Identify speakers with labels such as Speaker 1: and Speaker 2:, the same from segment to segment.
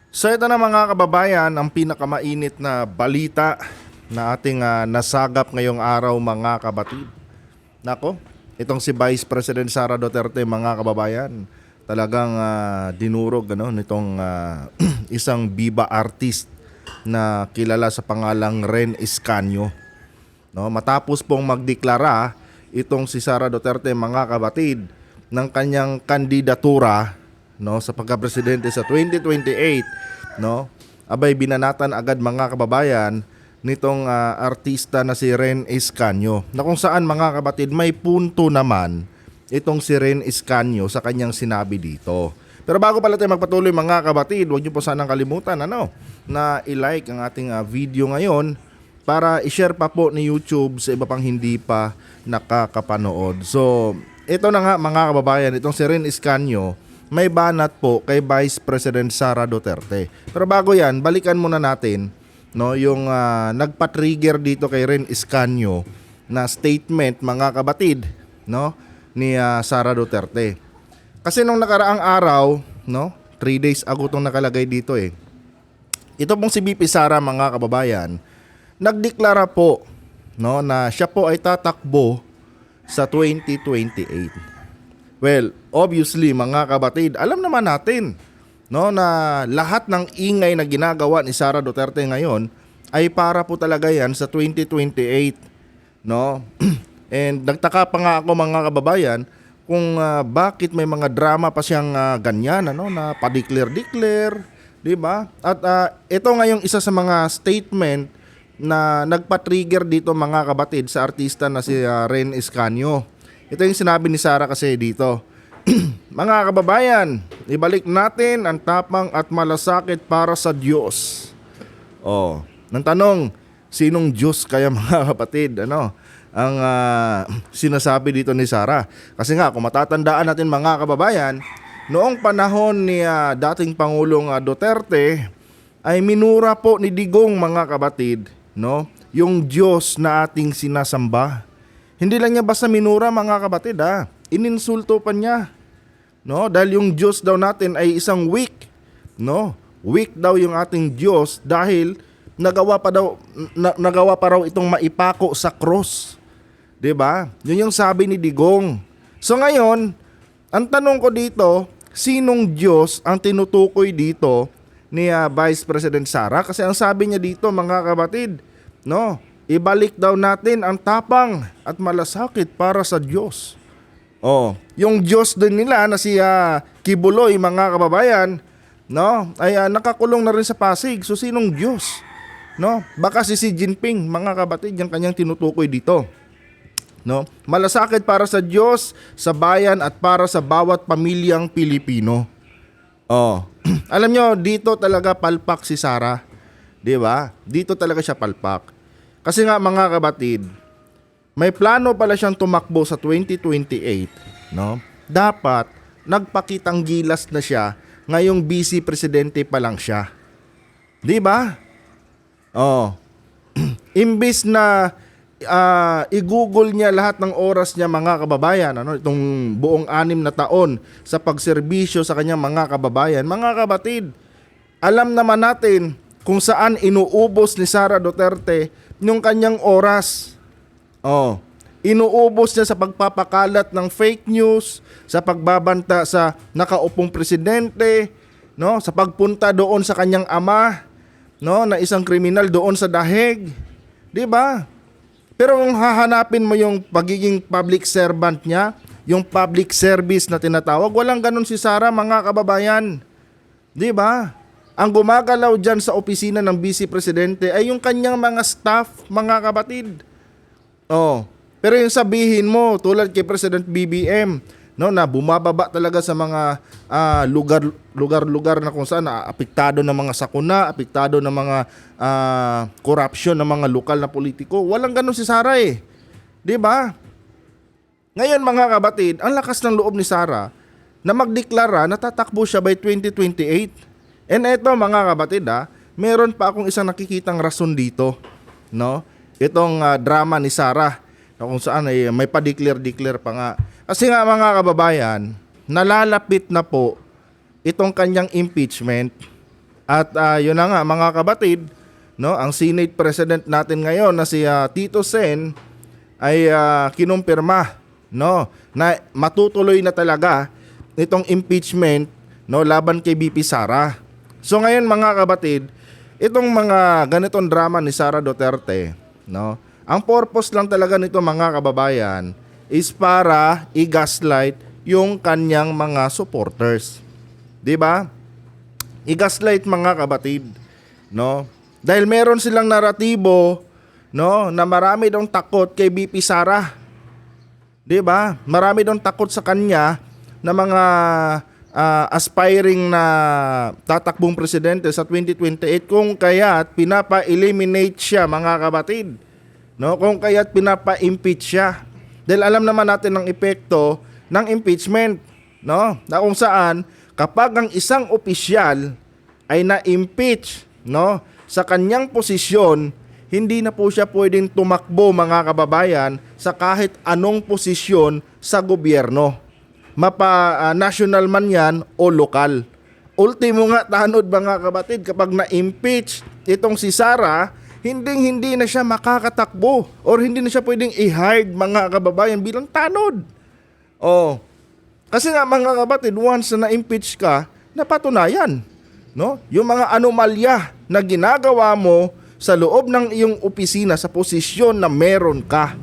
Speaker 1: So ito na mga kababayan, ang pinakamainit na balita na ating nasagap ngayong araw mga kabatid. Nako, itong si Vice President Sara Duterte mga kababayan, talagang dinurog nitong isang biba artist na kilala sa pangalang Ren Escanio. No, matapos pong magdeklara itong si Sara Duterte mga kabatid ng kanyang kandidatura sa pagka-presidente sa 2028, abay binanatan agad mga kababayan nitong artista na si Ren Escanio, na kung saan mga kabatid may punto naman itong si Ren Escanio sa kanyang sinabi dito. Pero bago pala tayo magpatuloy mga kabatid, huwag niyo po sanang kalimutan na i-like ang ating video ngayon para i-share pa po ni YouTube sa iba pang hindi pa nakakapanood. So, ito na nga mga kababayan, itong si Ren Escanio may banat po kay Vice President Sara Duterte. Pero bago yan, balikan muna natin yung nagpa-trigger dito kay Ren Escanio na statement mga kabatid ni Sara Duterte. Kasi nung nakaraang araw, 3 days ago itong nakalagay dito eh. Ito pong si BP Sara mga kababayan, nagdeklara po na siya po ay tatakbo sa 2028. Well, obviously mga kabatid, alam naman natin na lahat ng ingay na ginagawa ni Sara Duterte ngayon ay para po talaga yan sa 2028. And nagtaka pa nga ako mga kababayan kung bakit may mga drama pa siyang ganyan na pa-declare-declare, di ba? At ito ngayong isa sa mga statement na nagpa-trigger dito mga kabatid sa artista na si Ren Escanio. Ito yung sinabi ni Sara kasi dito. Mga kababayan, ibalik natin ang tapang at malasakit para sa Diyos. Nang tanong, sinong Diyos kaya mga kapatid? Ang sinasabi dito ni Sara? Kasi nga, kung matatandaan natin mga kababayan, noong panahon ni dating Pangulong Duterte, ay minura po ni Digong mga kapatid, yung Diyos na ating sinasamba. Hindi lang niya basta minura mga kapatid ininsulto pa niya. Dahil yung Diyos daw natin ay isang weak. Weak daw yung ating Diyos dahil nagawa pa raw itong maipako sa cross. 'Di ba? Yun yung sabi ni Digong. So ngayon, ang tanong ko dito, sinong Diyos ang tinutukoy dito ni Vice President Sara? Kasi ang sabi niya dito mga kapatid, ibalik daw natin ang tapang at malasakit para sa Diyos. Yung Diyos din nila na si Kibuloy mga kababayan, ay nakakulong na rin sa Pasig. So sinong Diyos? Baka si Xi Jinping mga kabatid yung kanyang tinutukoy dito. Malasakit para sa Diyos, sa bayan at para sa bawat pamilyang Pilipino. Alam nyo, dito talaga palpak si Sara. 'Di ba? Dito talaga siya palpak. Kasi nga mga kabatid, may plano pala siyang tumakbo sa 2028, Dapat nagpakitang gilas na siya ngayong vice presidente pa lang siya. 'Di ba? Imbis na i-google niya lahat ng oras niya mga kababayan, itong buong 6 na taon sa pagserbisyo sa kanyang mga kababayan. Mga kabatid, alam naman natin kung saan inuubos ni Sara Duterte yung kanyang oras. Inuubos niya sa pagpapakalat ng fake news, sa pagbabanta sa nakaupong presidente, sa pagpunta doon sa kanyang ama, na isang kriminal doon sa dahig. 'Di ba? Pero kung hahanapin mo yung pagiging public servant niya, yung public service na tinatawag, walang ganun si Sara mga kababayan. 'Di ba? Ang gumagalaw dyan sa opisina ng Vice Presidente ay yung kanyang mga staff, mga kapatid. Pero yung sabihin mo, tulad kay President BBM, na bumababa talaga sa mga lugar-lugar na kung saan apektado ng mga sakuna, apektado ng mga corruption ng mga lokal na politiko. Walang ganun si Sara eh. 'Di ba? Ngayon mga kapatid, ang lakas ng loob ni Sara na magdeklara na tatakbo siya by 2028. And eto mga kapatid meron pa akong isang nakikitang rason dito, itong drama ni Sara na kung saan ay may pa-declare pa nga. Kasi nga mga kababayan, nalalapit na po itong kanyang impeachment. At yun na nga mga kabatid, no, ang Senate President natin ngayon na si Tito Sen ay kinumpirma, no, na matutuloy na talaga itong impeachment, no, laban kay BP Sara. So ngayon mga kabatid, itong mga ganitong drama ni Sara Duterte, no, ang purpose lang talaga nito mga kababayan is para i-gaslight yung kanyang mga supporters. 'Di ba? I-gaslight mga kabatid, no? Dahil meron silang naratibo, no, na marami daw takot kay BP Sara. 'Di ba? Marami daw takot sa kanya na mga aspiring na tatakbong presidente sa 2028 kung kaya't pinapa-eliminate siya mga kabatid. No, kung kaya't pinapa-impeach siya. Dahil alam naman natin ang epekto ng impeachment, no? Na kung saan kapag ang isang opisyal ay na-impeach, no, sa kanyang posisyon, hindi na po siya pwedeng tumakbo mga kababayan sa kahit anong posisyon sa gobyerno. National man yan o lokal. Ultimo nga tanod mga kabatid, kapag na-impeach itong si Sara, hindi na siya makakatakbo or hindi na siya pwedeng i-hire mga kababayan bilang tanod. Oh. Kasi nga mga kabatid, once na na-impeach ka, napatunayan, no? Yung mga anomalya na ginagawa mo sa loob ng iyong opisina sa posisyon na meron ka.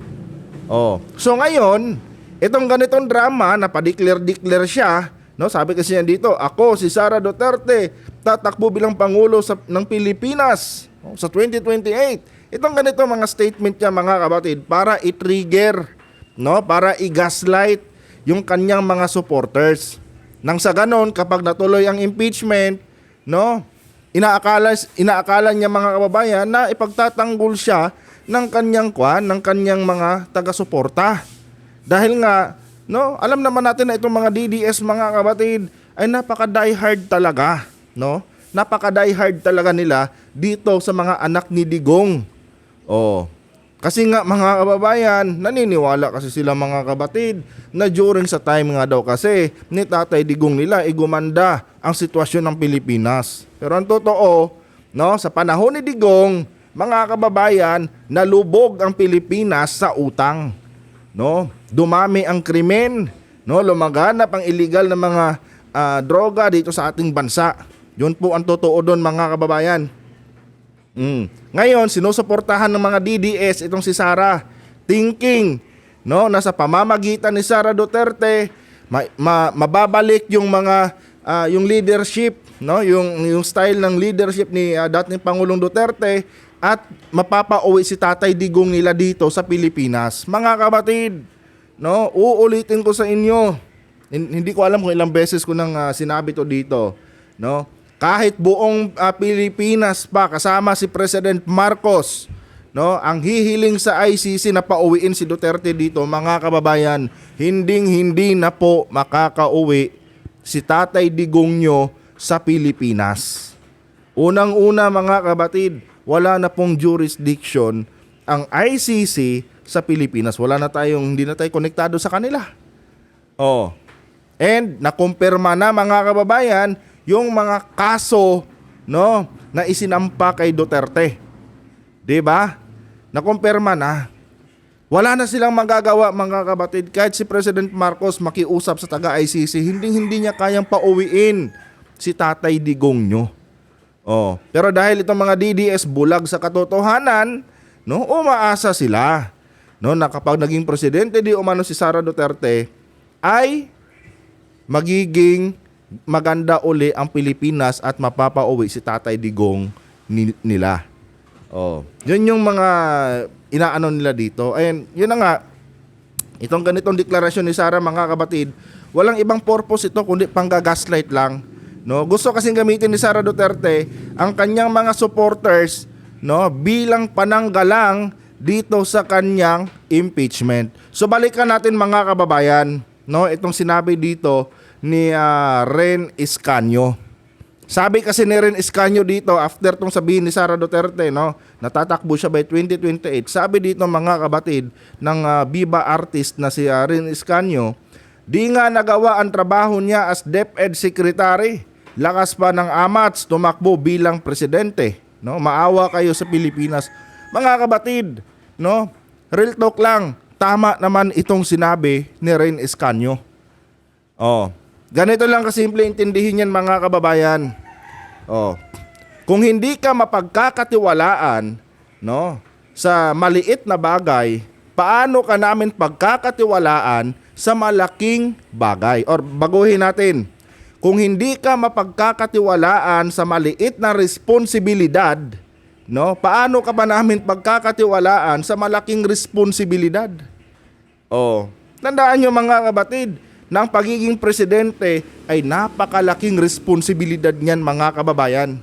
Speaker 1: Oh. So ngayon, itong ganitong drama na pa-declare siya, no? Sabi kasi niya dito, ako si Sara Duterte, tatakbo bilang pangulo ng Pilipinas sa 2028. Itong ganito mga statement niya mga kabatid para i-trigger, no? Para i-gaslight yung kanyang mga supporters. Nang sa ganon, kapag natuloy ang impeachment, no, inaakala niya mga kababayan na ipagtatanggol siya ng kanyang mga taga-suporta. Dahil nga, no, alam naman natin na itong mga DDS mga kabatid ay napaka-diehard talaga, no? Napaka-diehard talaga nila dito sa mga anak ni Digong. Oh. Kasi nga mga kababayan, naniniwala kasi sila mga kabatid na during sa time nga daw kasi ni Tatay Digong nila igumanda ang sitwasyon ng Pilipinas. Pero ang totoo, no, sa panahon ni Digong, mga kababayan, nalubog ang Pilipinas sa utang. No? Dumami ang krimen, no? Lumaganap ang illegal na mga droga dito sa ating bansa. Yun po ang totoo doon mga kababayan. Ngayon, sinusuportahan ng mga DDS itong si Sara, thinking, no, na sa pamamagitan ni Sara Duterte mababalik yung mga yung leadership, no, yung style ng leadership ni dating Pangulong Duterte at mapapauwi si Tatay Digong nila dito sa Pilipinas. Mga kabatid, no, uulitin ko sa inyo. Hindi ko alam kung ilang beses ko nang sinabi to dito, no? Kahit buong Pilipinas pa kasama si President Marcos, no, ang hihiling sa ICC na pauwiin si Duterte dito, mga kababayan, hindi na po makakauwi si Tatay Digong nyo sa Pilipinas. Unang-una mga kabatid, wala na pong jurisdiction ang ICC sa Pilipinas. Hindi na tayo konektado sa kanila. Oh. And nakumpirma na mga kababayan yung mga kaso, no, na isinampa kay Duterte. 'Di ba? Nakumpirma na. Wala na silang magagawa mga kabatid kahit si President Marcos makiusap sa taga-ICC, hindi niya kayang pauwiin si Tatay Digong nyo. Oh, pero dahil itong mga DDS bulag sa katotohanan, no, umaasa sila, no, na kapag naging presidente di umano si Sara Duterte ay magiging maganda uli ang Pilipinas at mapapauwi si Tatay Digong nila. Oh, yun yung mga inaano nila dito. Ayun, yun na nga. Itong ganitong deklarasyon ni Sara mga kabatid, walang ibang purpose ito kundi panggagaslight lang. No, gusto kasing gamitin ni Sara Duterte ang kanyang mga supporters, no, bilang pananggalang dito sa kanyang impeachment. So balikan natin mga kababayan, no, itong sinabi dito ni Ren Iscanio. Sabi kasi ni Ren Iscanio dito after tong sabihin ni Sara Duterte, no, natatakbo siya by 2028. Sabi dito mga kabatid ng Viva artist na si Ren Iscanio, di nga nagawa ang trabaho niya as DepEd Secretary lakas pa ng Amats tumakbo bilang presidente, no? Maawa kayo sa Pilipinas. Mga kabatid, no? Real talk lang. Tama naman itong sinabi ni Ren Escanio. Oh, ganito lang kasimple intindihin yan, mga kababayan. Oh, kung hindi ka mapagkakatiwalaan, no, sa maliit na bagay, paano ka namin pagkakatiwalaan sa malaking bagay? Or baguhin natin, kung hindi ka mapagkakatiwalaan sa maliit na responsibilidad, no, paano ka ba namin pagkakatiwalaan sa malaking responsibilidad? Oh, tandaan nyo, mga kabatid, ng pagiging presidente ay napakalaking responsibilidad niyan, mga kababayan.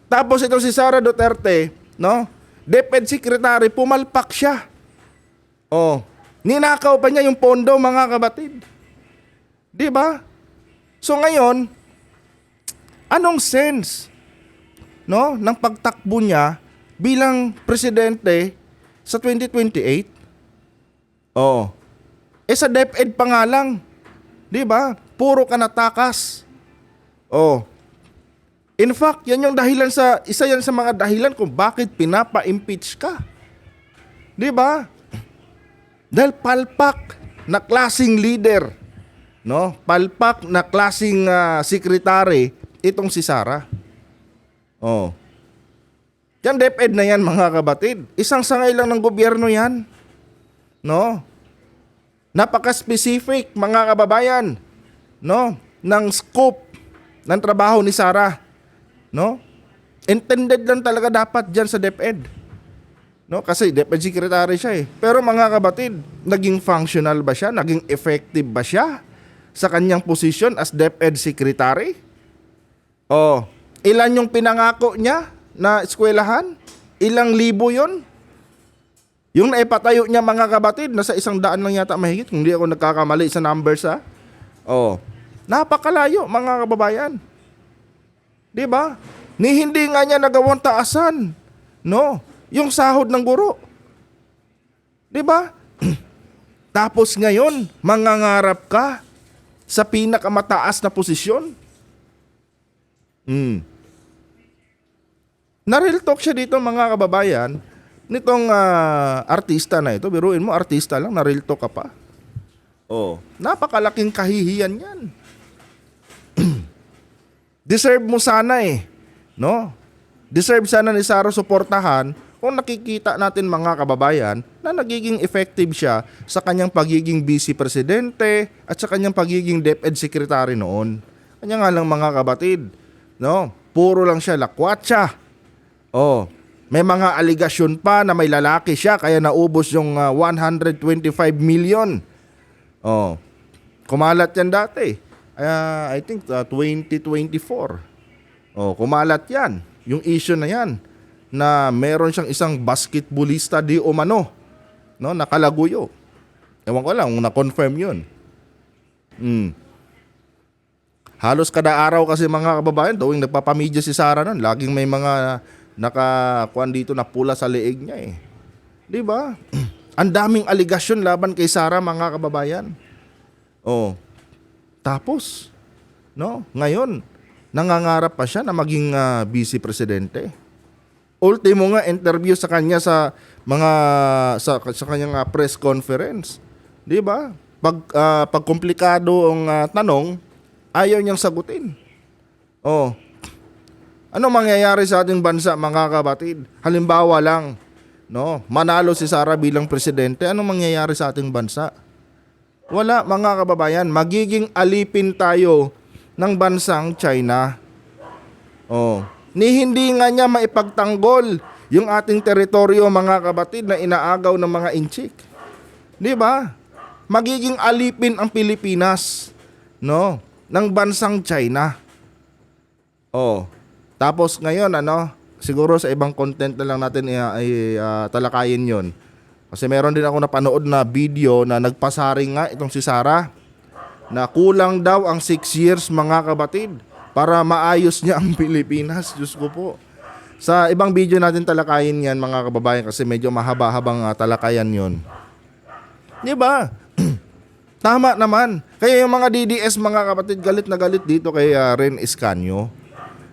Speaker 1: Tapos ito si Sara Duterte, no? DepEd Secretary, pumalpak siya. Oh, ninakaw pa niya yung pondo, mga kabatid. 'Di ba? So ngayon, anong sense, no, ng pagtakbo niya bilang presidente sa 2028? Oh. Sa DepEd pa nga lang, 'di ba? Puro ka natakas. Oh. In fact, yan yung dahilan isa yan sa mga dahilan kung bakit pinapa-impeach ka. 'Di ba? Dahil palpak na klaseng leader, no? Palpak na klaseng secretary itong si Sara. Oh. Yan DepEd na yan, mga kabatid. Isang sangay lang ng gobyerno yan. No? Napaka-specific, mga kababayan, no, ng scope ng trabaho ni Sara. No? Intended lang talaga dapat diyan sa DepEd. No, kasi DepEd secretary siya eh. Pero mga kabatid, naging functional ba siya? Naging effective ba siya sa kanyang posisyon as DepEd secretary? Oh, ilan yung pinangako niya na eskwelahan? Ilang libo 'yon? Yung naipatayo niya, mga kabatid, nasa 100 lang yata mahigit, kung hindi ako nagkakamali sa numbers, ha? Oh, napakalayo, mga kababayan. 'Di ba? Ni hindi nga niya nagawang taasan, no, yung sahod ng guro. 'Di ba? Tapos ngayon, mangangarap ka sa pinakamataas na posisyon. Na-real talk siya dito, mga kababayan, nitong artista na ito. Biruin mo, artista lang, na-real talk ka pa. Oh, napakalaking kahihiyan yan. Deserve mo sana eh, no? Deserve sana ni Sara suportahan kung nakikita natin, mga kababayan, na nagiging effective siya sa kanyang pagiging vice presidente at sa kanyang pagiging DepEd secretary noon. Kanya nga lang, mga kabatid, no? Puro lang siya lakwatsa. Oh, may mga aligasyon pa na may lalaki siya kaya naubos yung 125 million. Oh, kumalat yan dati. I think 2024. Oh, kumalat yan. Yung issue na yan na meron siyang isang basketballista di umano, no, nakalaguyo. Ewan ko lang kung na-confirm yun. Halos kada araw kasi, mga kababayan, tuwing nagpapamedya si Sara nun, laging may mga nakakuan dito na pula sa leeg niya eh. 'Di ba? Ang daming aligasyon laban kay Sara, mga kababayan. Oh. Tapos, no, ngayon nangangarap pa siya na maging vice presidente. Ultimo nga interview sa kanya sa mga sa kanyang press conference. 'Di ba? Pag komplikado ang tanong, ayaw niyang sagutin. Oh. Ano mangyayari sa ating bansa, mga kabatid? Halimbawa lang, no, manalo si Sara bilang presidente, ano mangyayari sa ating bansa? Wala, mga kababayan. Magiging alipin tayo ng bansang China. Oh, ni hindi nga niya maipagtanggol yung ating teritoryo, mga kabatid, na inaagaw ng mga inchik. 'Di ba? Magiging alipin ang Pilipinas, no, ng bansang China. Oh. Tapos ngayon, siguro sa ibang content na lang natin talakayin yon. Kasi meron din ako napanood na video na nagpasaring nga itong si Sara na kulang daw ang 6 years, mga kabatid, para maayos niya ang Pilipinas. Diyos ko po. Sa ibang video natin talakayin yan, mga kababayan, kasi medyo mahaba-habang talakayan yon. Di ba? Tama naman. Kaya yung mga DDS, mga kapatid, galit na galit dito kay Ren Escanio,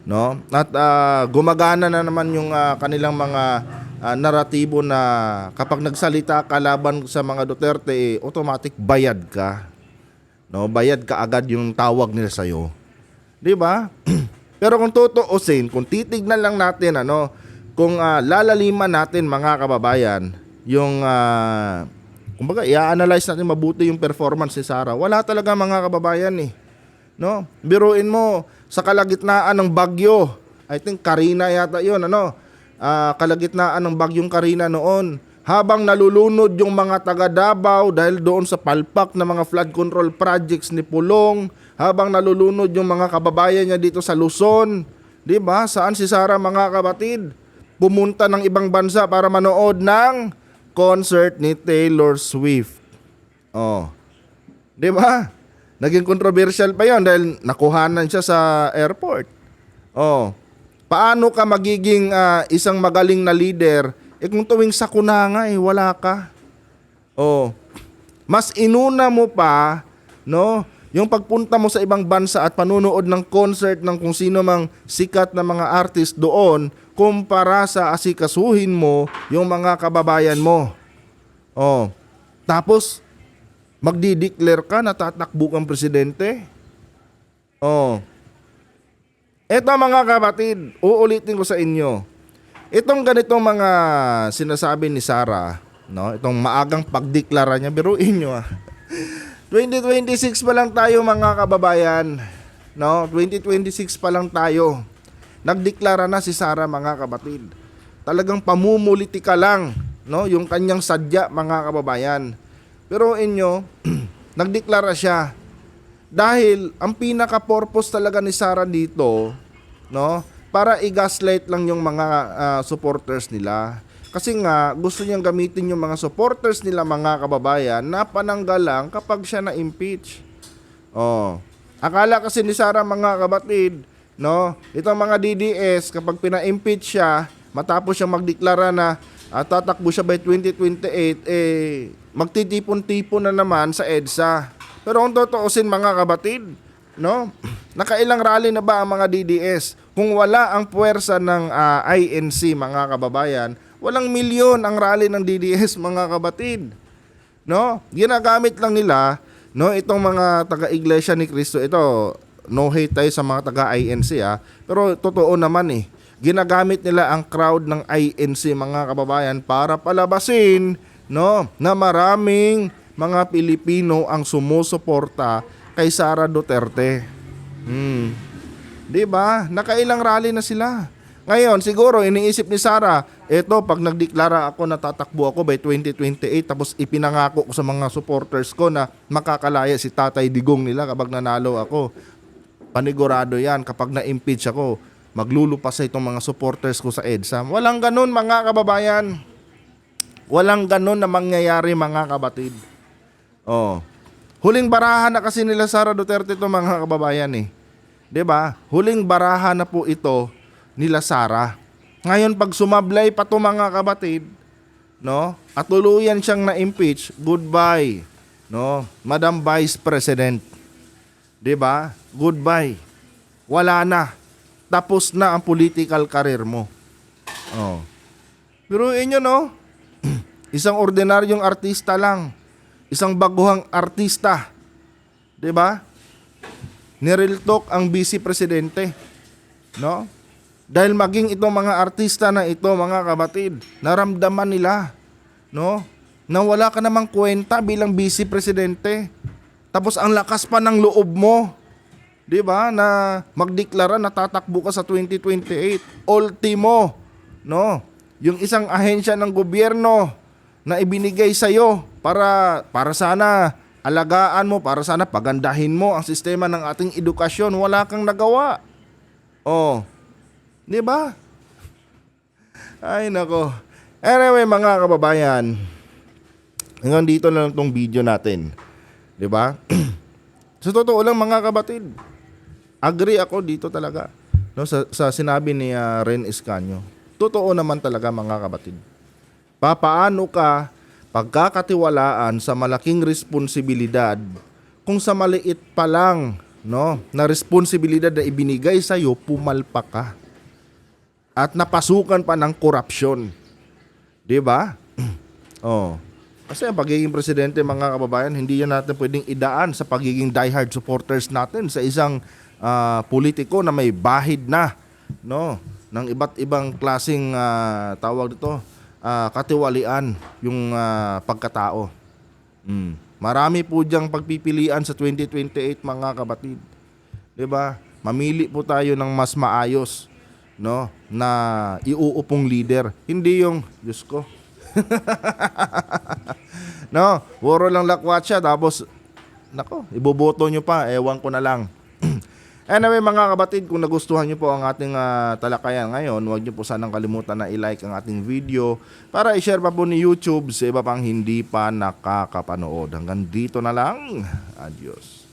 Speaker 1: no? At gumagana na naman yung kanilang mga naratibo na kapag nagsalita ka laban sa mga Duterte, automatic bayad ka. No, bayad ka agad yung tawag nila sa iyo. 'Di ba? Pero kung tutuusin, kung titignan lang natin kung lalaliman natin mga kababayan, yung kumbaga i-analyze natin mabuti yung performance ni Sara. Wala talaga mga kababayan no? Biruin mo sa kalagitnaan ng bagyo. I think Karina yata 'yon, kalagitnaan ng bagyong Karina noon. Habang nalulunod yung mga taga Davao dahil doon sa palpak na mga flood control projects ni Pulong, habang nalulunod yung mga kababayan niya dito sa Luzon, 'di ba? Saan si Sara mga kapatid? Pumunta ng ibang bansa para manood ng concert ni Taylor Swift. 'Di ba? Naging controversial pa 'yon dahil nakuhanan siya sa airport. Paano ka magiging isang magaling na leader kung tuwing sakuna nga wala ka? Mas inuna mo pa, no, yung pagpunta mo sa ibang bansa at panunood ng concert ng kung sino mang sikat na mga artist doon kumpara sa asikasuhin mo yung mga kababayan mo. Tapos magdi-declare ka na tatakbo kang presidente. Eto mga kapatid, uulitin ko sa inyo. Itong ganitong mga sinasabi ni Sara, no, itong maagang pagdeklara niya, biruin nyo 2026 pa lang tayo mga kababayan, no? 2026 pa lang tayo. Nagdeklara na si Sara mga kapatid. Talagang pamumulitika lang, no, yung kanyang sadya mga kababayan. Pero inyo, nagdeklara siya dahil ang pinaka-purpose talaga ni Sara dito, no, para i-gaslight lang yung mga supporters nila. Kasi nga, gusto niyang gamitin yung mga supporters nila mga kababayan na pananggal lang kapag siya na-impeach. Akala kasi ni Sara mga kapatid, no, itong mga DDS, kapag pina-impeach siya, matapos siyang magdeklara na tatakbo siya by 2028, magtitipon-tipon na naman sa EDSA. Pero kung tutuusin mga kapatid, no, nakailang rally na ba ang mga DDS? Kung wala ang puwersa ng INC mga kababayan, walang milyon ang rally ng DDS mga kapatid. No? Ginagamit lang nila, no, itong mga taga-Iglesia ni Cristo. Ito, no hate tayo sa mga taga-INC pero totoo naman ginagamit nila ang crowd ng INC mga kababayan para palabasin, no, na maraming mga Pilipino ang sumusuporta kay Sara Duterte. 'Di ba? Nakailang rally na sila. Ngayon, siguro iniisip ni Sara, pag nagdeklara ako na tatakbo ako by 2028 tapos ipinangako ko sa mga supporters ko na makakalaya si Tatay Digong nila kapag nanalo ako. Panigurado 'yan kapag na-impeach ako, maglulupas sa itong mga supporters ko sa EDSA. Walang ganun mga kababayan. Walang ganun na mangyayari mga kapatid. Huling barahan na kasi nila Sara Duterte to mga kababayan 'Di ba? Huling barahan na po ito nila Sara. Ngayon pag sumablay pa to mga kapatid, no? At tuluyan siyang na-impeach, goodbye, no? Madam Vice President. 'Di ba? Goodbye. Wala na. Tapos na ang political career mo. Pero inyo no, isang ordinaryong artista lang. Isang baguhang artista. 'Di ba? Nirel talk ang vice presidente, no? Dahil maging itong mga artista na ito, mga kapatid, naramdaman nila, no, na wala ka namang kwenta bilang vice presidente. Tapos ang lakas pa ng loob mo, 'di ba, na magdeklara na tatakbo ka sa 2028. Ultimo, no, yung isang ahensya ng gobyerno na ibinigay sa iyo para sana alagaan mo, para sana pagandahin mo ang sistema ng ating edukasyon, wala kang nagawa. 'Di ba? Ay nako. Anyway mga kababayan, hanggang dito na lang tong video natin. 'Di ba? Sa totoo lang mga kapatid, agree ako dito talaga, no, sa sinabi ni Ren Escanio. Totoo naman talaga mga kapatid. Papaano ka pagkakatiwalaan sa malaking responsibilidad, kung sa maliit pa lang, no, na responsibilidad na ibinigay sa iyo, pumalpa ka. At napasukan pa ng korupsyon. 'Di ba? Oh. Kasi ang pagiging presidente, mga kababayan, hindi yan natin pwedeng idaan sa pagiging diehard supporters natin sa isang politiko na may bahid na, no, ng iba't ibang klaseng tawag dito, katiwalian yung pagkatao. Marami po diyang pagpipilian sa 2028, mga kapatid. 'Di ba? Mamili po tayo ng mas maayos, no, na iuupong leader. Hindi yung, Diyos ko. No, puro lang lakwatsa tapos nako, iboboto nyo pa, ewan ko na lang. Anyway, mga kapatid, kung nagustuhan nyo po ang ating talakayan ngayon, huwag nyo po sanang kalimutan na i-like ang ating video para i-share pa po ni YouTube sa iba pang hindi pa nakakapanood. Hanggang dito na lang. Adios.